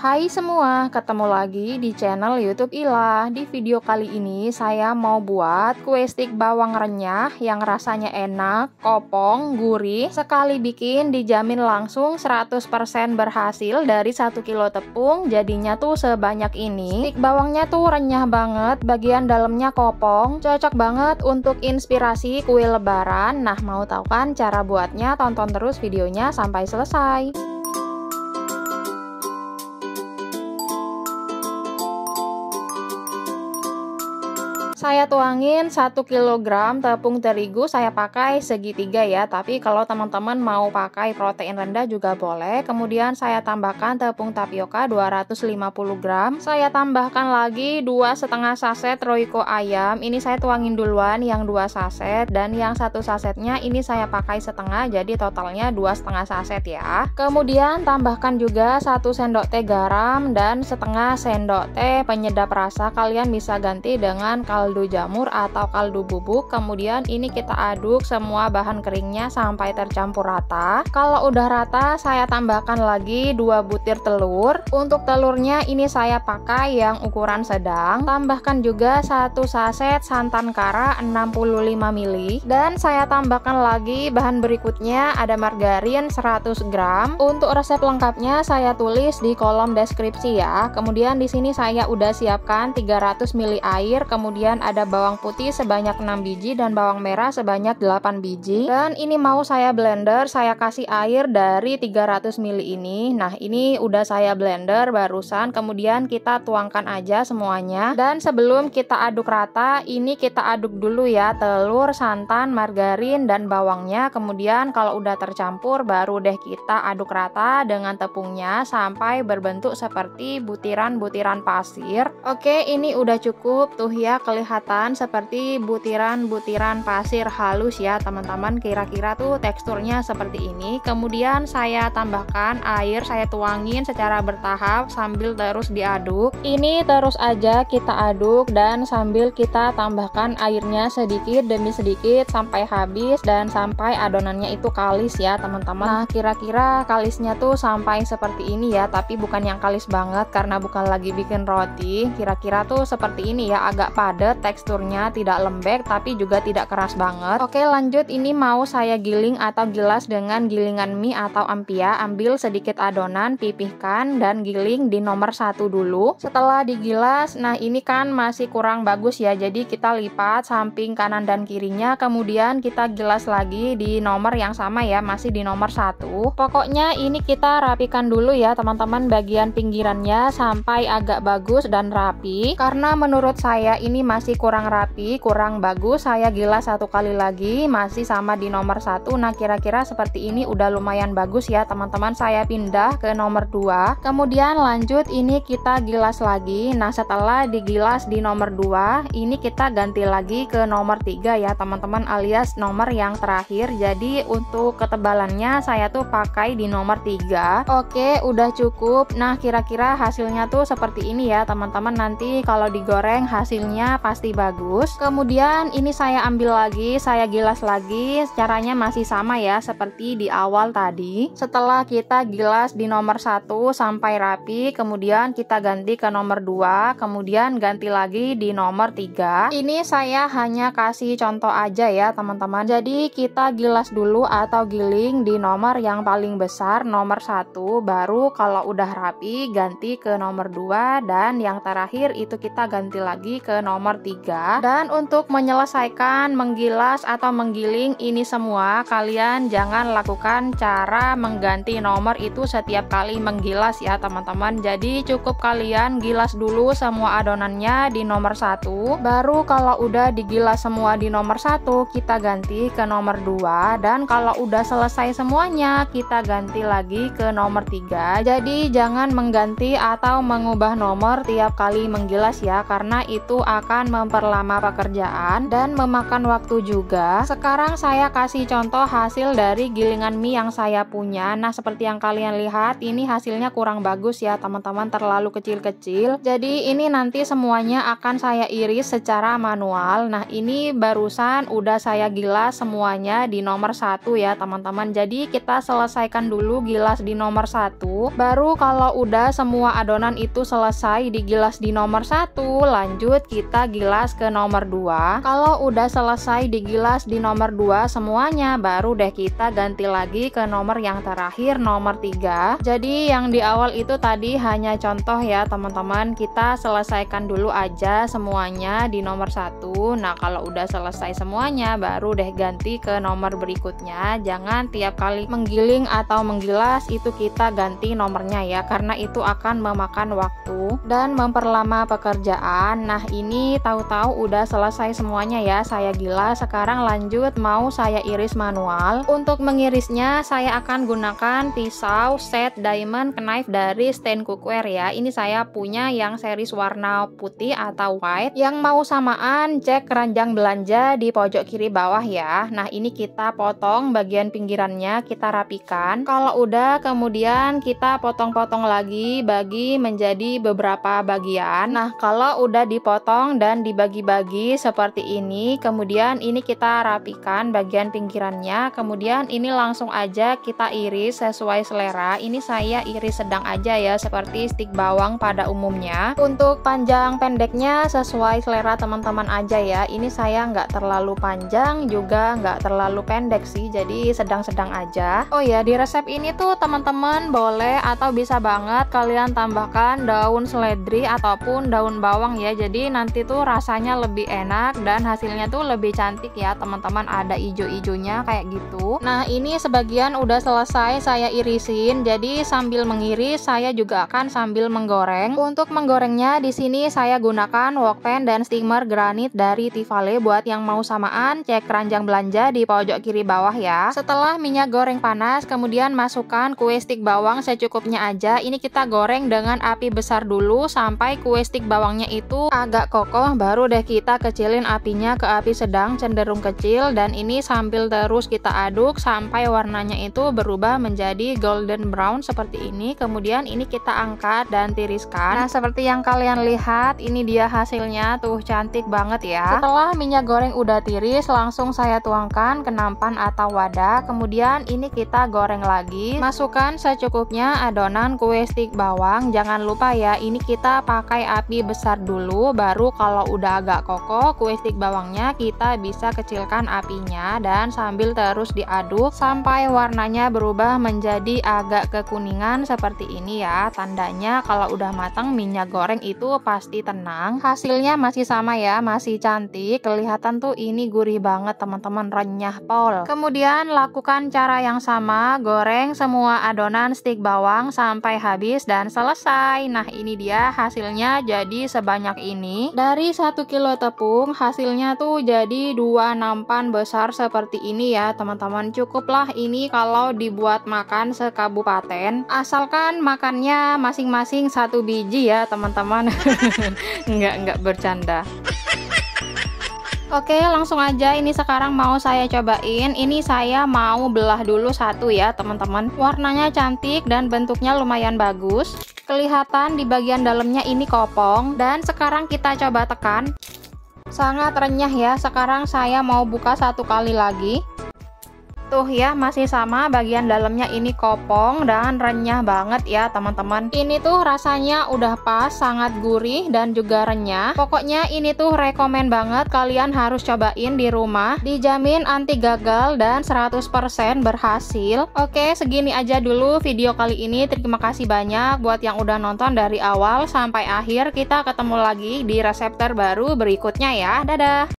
Hai semua, ketemu lagi di channel YouTube Ila. Di video kali ini saya mau buat kue stik bawang renyah yang rasanya enak, kopong, gurih. Sekali bikin dijamin langsung 100% berhasil dari 1 kilo tepung. Jadinya tuh sebanyak ini. Stik bawangnya tuh renyah banget, bagian dalamnya kopong. Cocok banget untuk inspirasi kue lebaran. Nah, mau tahu kan cara buatnya? Tonton terus videonya sampai selesai. Saya tuangin 1 kg tepung terigu, saya pakai segitiga ya, tapi kalau teman-teman mau pakai protein rendah juga boleh. Kemudian saya tambahkan tepung tapioka 250 gram. Saya tambahkan lagi 2,5 saset Royco ayam. Ini saya tuangin duluan yang 2 saset, dan yang 1 sasetnya ini saya pakai setengah, jadi totalnya 2,5 saset ya. Kemudian tambahkan juga 1 sendok teh garam dan setengah sendok teh penyedap rasa. Kalian bisa ganti dengan kaldu jamur atau kaldu bubuk. Kemudian ini kita aduk semua bahan keringnya sampai tercampur rata. Kalau udah rata, saya tambahkan lagi 2 butir telur. Untuk telurnya ini saya pakai yang ukuran sedang. Tambahkan juga 1 saset santan kara 65 ml, dan saya tambahkan lagi bahan berikutnya, ada margarin 100 gram. Untuk resep lengkapnya saya tulis di kolom deskripsi ya. Kemudian di sini saya udah siapkan 300 ml air, kemudian ada bawang putih sebanyak 6 biji dan bawang merah sebanyak 8 biji. Dan ini mau saya blender, saya kasih air dari 300 ml ini. Nah, ini udah saya blender barusan. Kemudian kita tuangkan aja semuanya. Dan sebelum kita aduk rata, ini kita aduk dulu ya telur, santan, margarin, dan bawangnya. Kemudian kalau udah tercampur, baru deh kita aduk rata dengan tepungnya sampai berbentuk seperti butiran-butiran pasir. Oke, ini udah cukup tuh ya, kelihatan seperti butiran-butiran pasir halus ya teman-teman. Kira-kira tuh teksturnya seperti ini. Kemudian saya tambahkan air, saya tuangin secara bertahap sambil terus diaduk. Ini terus aja kita aduk dan sambil kita tambahkan airnya sedikit demi sedikit sampai habis dan sampai adonannya itu kalis ya teman-teman. Nah, kira-kira kalisnya tuh sampai seperti ini ya, tapi bukan yang kalis banget karena bukan lagi bikin roti. Kira-kira tuh seperti ini ya, agak padat teksturnya, tidak lembek tapi juga tidak keras banget. Oke, lanjut, ini mau saya giling atau gilas dengan gilingan mie atau ampia. Ambil sedikit adonan, pipihkan dan giling di nomor 1 dulu. Setelah digilas, nah ini kan masih kurang bagus ya, jadi kita lipat samping kanan dan kirinya, kemudian kita gilas lagi di nomor yang sama ya, masih di nomor 1. Pokoknya ini kita rapikan dulu ya teman-teman, bagian pinggirannya sampai agak bagus dan rapi. Karena menurut saya ini masih kurang rapi, kurang bagus, saya gilas 1 kali lagi, masih sama di nomor 1. Nah, kira-kira seperti ini udah lumayan bagus ya teman-teman. Saya pindah ke nomor 2. Kemudian lanjut, ini kita gilas lagi. Nah, setelah digilas di nomor 2, ini kita ganti lagi ke nomor 3 ya teman-teman, alias nomor yang terakhir. Jadi untuk ketebalannya saya tuh pakai di nomor 3. Oke, udah cukup. Nah, kira-kira hasilnya tuh seperti ini ya teman-teman. Nanti kalau digoreng hasilnya pasti bagus. Kemudian ini saya ambil lagi, saya gilas lagi. Caranya masih sama ya seperti di awal tadi. Setelah kita gilas di nomor 1 sampai rapi, kemudian kita ganti ke nomor 2, kemudian ganti lagi di nomor 3. Ini saya hanya kasih contoh aja ya teman-teman. Jadi kita gilas dulu atau giling di nomor yang paling besar, nomor 1, baru kalau udah rapi ganti ke nomor 2, dan yang terakhir itu kita ganti lagi ke nomor 3. Dan untuk menyelesaikan menggilas atau menggiling ini semua, kalian jangan lakukan cara mengganti nomor itu setiap kali menggilas ya teman-teman. Jadi cukup kalian gilas dulu semua adonannya di nomor 1, baru kalau udah digilas semua di nomor 1 kita ganti ke nomor 2, dan kalau udah selesai semuanya kita ganti lagi ke nomor 3. Jadi jangan mengganti atau mengubah nomor tiap kali menggilas ya, karena itu akan memperlama pekerjaan dan memakan waktu juga. Sekarang saya kasih contoh hasil dari gilingan mie yang saya punya. Nah, seperti yang kalian lihat, ini hasilnya kurang bagus ya teman-teman, terlalu kecil-kecil. Jadi ini nanti semuanya akan saya iris secara manual. Nah, ini barusan udah saya gilas semuanya di nomor 1 ya teman-teman. Jadi kita selesaikan dulu gilas di nomor 1, baru kalau udah semua adonan itu selesai digilas di nomor 1, lanjut kita gilas ke nomor 2. Kalau udah selesai digilas di nomor 2 semuanya, baru deh kita ganti lagi ke nomor yang terakhir, nomor 3. Jadi yang di awal itu tadi hanya contoh ya teman-teman, kita selesaikan dulu aja semuanya di nomor 1. Nah, kalau udah selesai semuanya, baru deh ganti ke nomor berikutnya. Jangan tiap kali menggiling atau menggilas itu kita ganti nomornya ya, karena itu akan memakan waktu dan memperlama pekerjaan. Nah, ini tahu-tahu udah selesai semuanya ya saya gilas. Sekarang lanjut mau saya iris manual. Untuk mengirisnya saya akan gunakan pisau set diamond knife dari Stand Cookware ya. Ini saya punya yang series warna putih atau white. Yang mau samaan, cek keranjang belanja di pojok kiri bawah ya. Nah, ini kita potong bagian pinggirannya, kita rapikan. Kalau udah, kemudian kita potong-potong lagi, bagi menjadi beberapa bagian. Nah, kalau udah dipotong dan dibagi-bagi seperti ini, kemudian ini kita rapikan bagian pinggirannya. Kemudian ini langsung aja kita iris sesuai selera. Ini saya iris sedang aja ya, seperti stik bawang pada umumnya. Untuk panjang pendeknya sesuai selera teman-teman aja ya. Ini saya nggak terlalu panjang juga nggak terlalu pendek sih, jadi sedang-sedang aja. Oh ya, di resep ini tuh teman-teman boleh atau bisa banget kalian tambahkan daun seledri ataupun daun bawang ya. Jadi nanti tuh rasanya lebih enak dan hasilnya tuh lebih cantik ya teman-teman, ada ijo-ijonya kayak gitu. Nah, ini sebagian udah selesai saya irisin. Jadi sambil mengiris saya juga akan sambil menggoreng. Untuk menggorengnya di sini saya gunakan wok pan dan steamer granit dari Tivale. Buat yang mau samaan, cek keranjang belanja di pojok kiri bawah ya. Setelah minyak goreng panas, kemudian masukkan kue stik bawang secukupnya aja. Ini kita goreng dengan api besar dulu sampai kue stik bawangnya itu agak kokoh, baru deh kita kecilin apinya ke api sedang cenderung kecil, dan ini sambil terus kita aduk sampai warnanya itu berubah menjadi golden brown seperti ini. Kemudian ini kita angkat dan tiriskan. Nah, seperti yang kalian lihat, ini dia hasilnya tuh, cantik banget ya. Setelah minyak goreng udah tiris, langsung saya tuangkan ke nampan atau wadah. Kemudian ini kita goreng lagi. Masukkan secukupnya adonan kue stik bawang. Jangan lupa ya, ini kita pakai api besar dulu, baru kalau udah agak kokoh kue stik bawangnya kita bisa kecilkan apinya dan sambil terus diaduk sampai warnanya berubah menjadi agak kekuningan seperti ini ya. Tandanya kalau udah matang minyak goreng itu pasti tenang. Hasilnya masih sama ya, masih cantik. Kelihatan tuh ini gurih banget teman-teman, renyah pol. Kemudian lakukan cara yang sama, goreng semua adonan stik bawang sampai habis dan selesai. Nah, ini dia hasilnya jadi sebanyak ini. Dari 1 kilo tepung hasilnya tuh jadi 2 nampan besar seperti ini ya teman-teman. Cukuplah ini kalau dibuat makan sekabupaten, asalkan makannya masing-masing 1 biji ya teman-teman. Enggak bercanda. Oke, langsung aja ini sekarang mau saya cobain. Ini saya mau belah dulu satu ya teman-teman. Warnanya cantik dan bentuknya lumayan bagus. Kelihatan di bagian dalamnya ini kopong. Dan sekarang kita coba tekan. Sangat renyah ya. Sekarang saya mau buka 1 kali lagi. Tuh ya, masih sama, bagian dalamnya ini kopong dan renyah banget ya teman-teman. Ini tuh rasanya udah pas, sangat gurih dan juga renyah. Pokoknya ini tuh rekomen banget, kalian harus cobain di rumah. Dijamin anti gagal dan 100% berhasil. Oke, segini aja dulu video kali ini. Terima kasih banyak buat yang udah nonton dari awal sampai akhir. Kita ketemu lagi di resep terbaru berikutnya ya. Dadah!